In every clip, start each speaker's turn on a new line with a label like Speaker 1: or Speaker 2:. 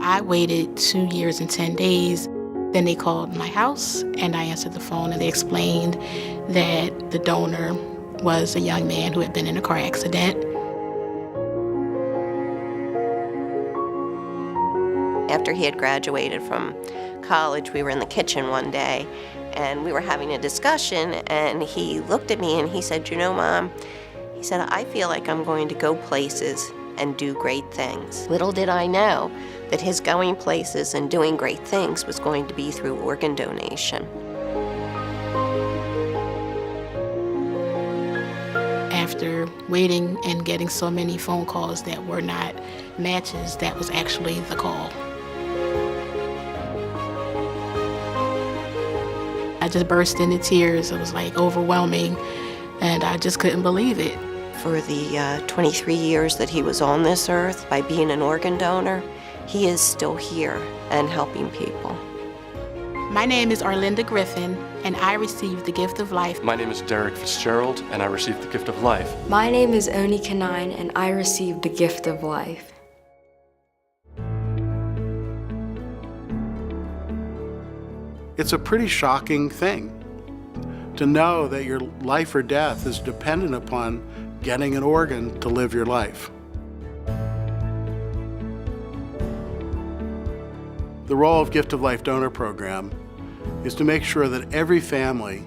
Speaker 1: I waited 2 years and 10 days. Then they called my house, and I answered the phone, and they explained that the donor was a young man who had been in a car accident.
Speaker 2: After he had graduated from college, we were in the kitchen one day, and we were having a discussion, and he looked at me and he said, "You know, Mom," he said, "I feel like I'm going to go places and do great things." Little did I know that his going places and doing great things was going to be through organ donation.
Speaker 1: After waiting and getting so many phone calls that were not matches, that was actually the call. I just burst into tears. It was like overwhelming, and I just couldn't believe it.
Speaker 2: For the 23 years that he was on this earth, by being an organ donor, he is still here and helping people.
Speaker 1: My name is Arlinda Griffin, and I received the gift of life.
Speaker 3: My name is Derek Fitzgerald, and I received the gift of life.
Speaker 4: My name is Oni Kanine, and I received the gift of life.
Speaker 5: It's a pretty shocking thing to know that your life or death is dependent upon getting an organ to live your life. The role of Gift of Life Donor Program is to make sure that every family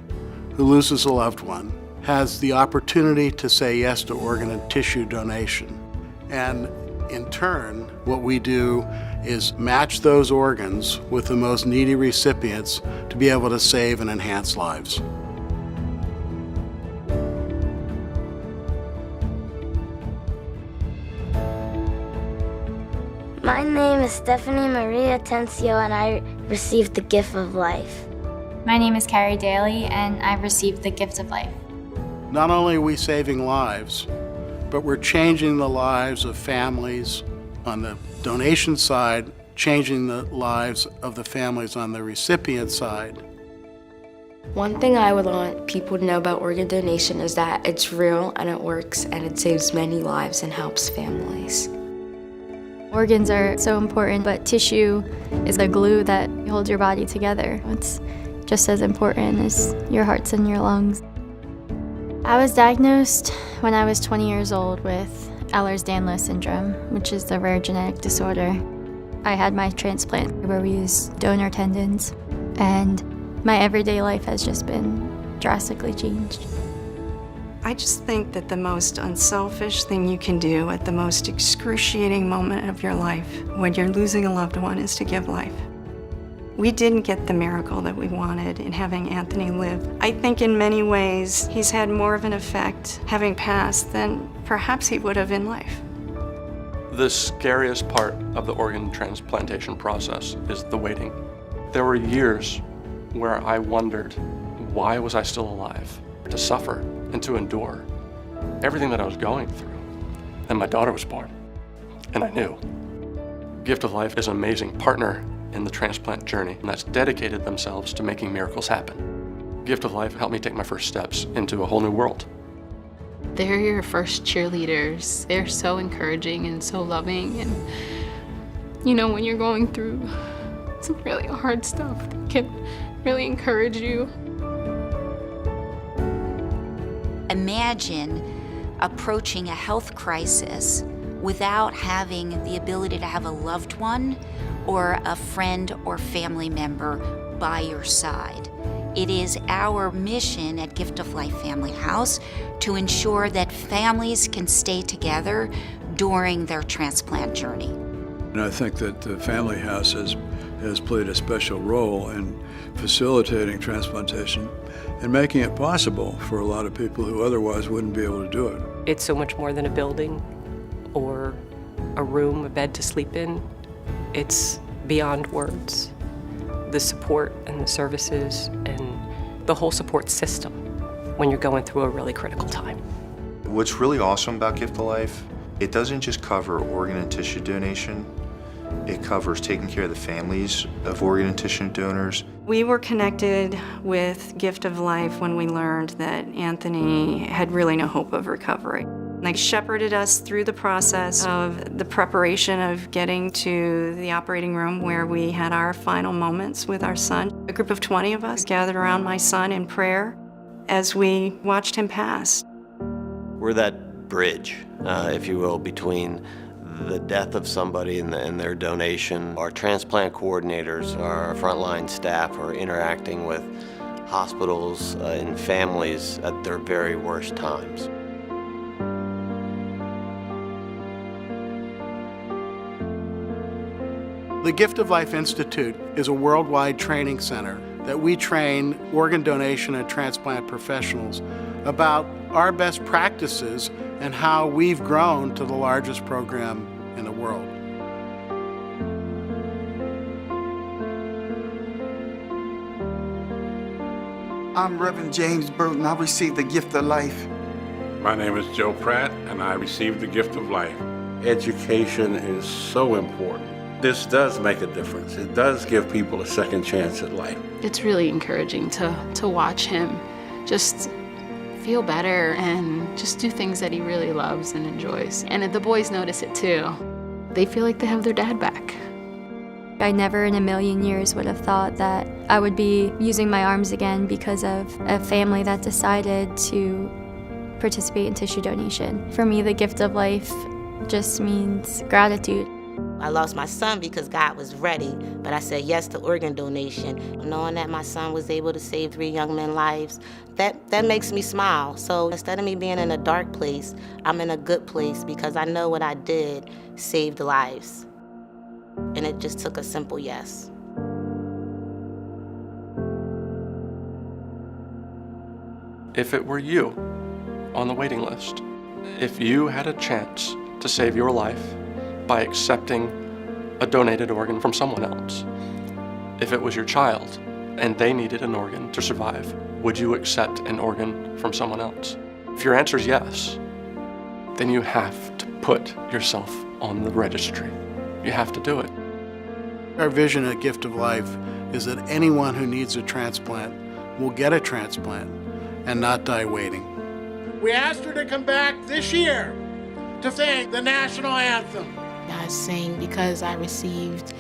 Speaker 5: who loses a loved one has the opportunity to say yes to organ and tissue donation. And in turn, what we do is match those organs with the most needy recipients to be able to save and enhance lives.
Speaker 6: My name is Stephanie Maria Tencio, and I received the gift of life.
Speaker 7: My name is Carrie Daly, and I received the gift of life.
Speaker 5: Not only are we saving lives, but we're changing the lives of families on the donation side, changing the lives of the families on the recipient side.
Speaker 4: One thing I would want people to know about organ donation is that it's real and it works and it saves many lives and helps families.
Speaker 7: Organs are so important, but tissue is the glue that holds your body together. It's just as important as your hearts and your lungs. I was diagnosed when I was 20 years old with Ehlers-Danlos syndrome, which is the rare genetic disorder. I had my transplant where we use donor tendons, and my everyday life has just been drastically changed.
Speaker 8: I just think that the most unselfish thing you can do at the most excruciating moment of your life, when you're losing a loved one, is to give life. We didn't get the miracle that we wanted in having Anthony live. I think in many ways he's had more of an effect having passed than perhaps he would have in life.
Speaker 3: The scariest part of the organ transplantation process is the waiting. There were years where I wondered, why was I still alive? To suffer and to endure everything that I was going through. Then my daughter was born, and I knew. Gift of Life is an amazing partner in the transplant journey, and that's dedicated themselves to making miracles happen. Gift of Life helped me take my first steps into a whole new world.
Speaker 9: They're your first cheerleaders. They're so encouraging and so loving, and you know, when you're going through some really hard stuff, they can really encourage you.
Speaker 10: Imagine approaching a health crisis without having the ability to have a loved one or a friend or family member by your side. It is our mission at Gift of Life Family House to ensure that families can stay together during their transplant journey.
Speaker 11: And I think that the Family House has played a special role in facilitating transplantation and making it possible for a lot of people who otherwise wouldn't be able to do it.
Speaker 12: It's so much more than a building or a room, a bed to sleep in. It's beyond words. The support and the services and the whole support system when you're going through a really critical time.
Speaker 13: What's really awesome about Gift of Life, it doesn't just cover organ and tissue donation, it covers taking care of the families of organ and tissue donors.
Speaker 8: We were connected with Gift of Life when we learned that Anthony had really no hope of recovery. They shepherded us through the process of the preparation of getting to the operating room where we had our final moments with our son. A group of 20 of us gathered around my son in prayer as we watched him pass.
Speaker 14: We're that bridge, if you will, between the death of somebody and their donation. Our transplant coordinators, our frontline staff are interacting with hospitals and families at their very worst times.
Speaker 5: The Gift of Life Institute is a worldwide training center that we train organ donation and transplant professionals about our best practices and how we've grown to the largest program in the world.
Speaker 15: I'm Reverend James Burton. I received the gift of life.
Speaker 16: My name is Joe Pratt, and I received the gift of life. Education is so important. This does make a difference. It does give people a second chance at life.
Speaker 9: It's really encouraging to watch him just feel better and just do things that he really loves and enjoys. And the boys notice it too. They feel like they have their dad back.
Speaker 7: I never in a million years would have thought that I would be using my arms again because of a family that decided to participate in tissue donation. For me, the gift of life just means gratitude.
Speaker 17: I lost my son because God was ready, but I said yes to organ donation. Knowing that my son was able to save 3 young men's lives, that makes me smile. So instead of me being in a dark place, I'm in a good place because I know what I did saved lives. And it just took a simple yes.
Speaker 3: If it were you on the waiting list, if you had a chance to save your life by accepting a donated organ from someone else, if it was your child and they needed an organ to survive, would you accept an organ from someone else? If your answer is yes, then you have to put yourself on the registry. You have to do it.
Speaker 5: Our vision at Gift of Life is that anyone who needs a transplant will get a transplant and not die waiting.
Speaker 18: We asked her to come back this year to sing the national anthem.
Speaker 1: I sing because I received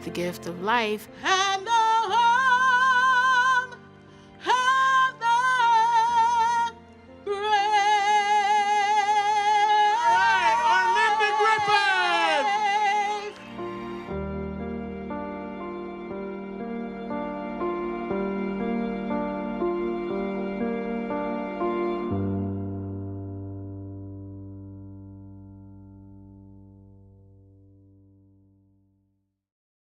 Speaker 1: the gift of life. And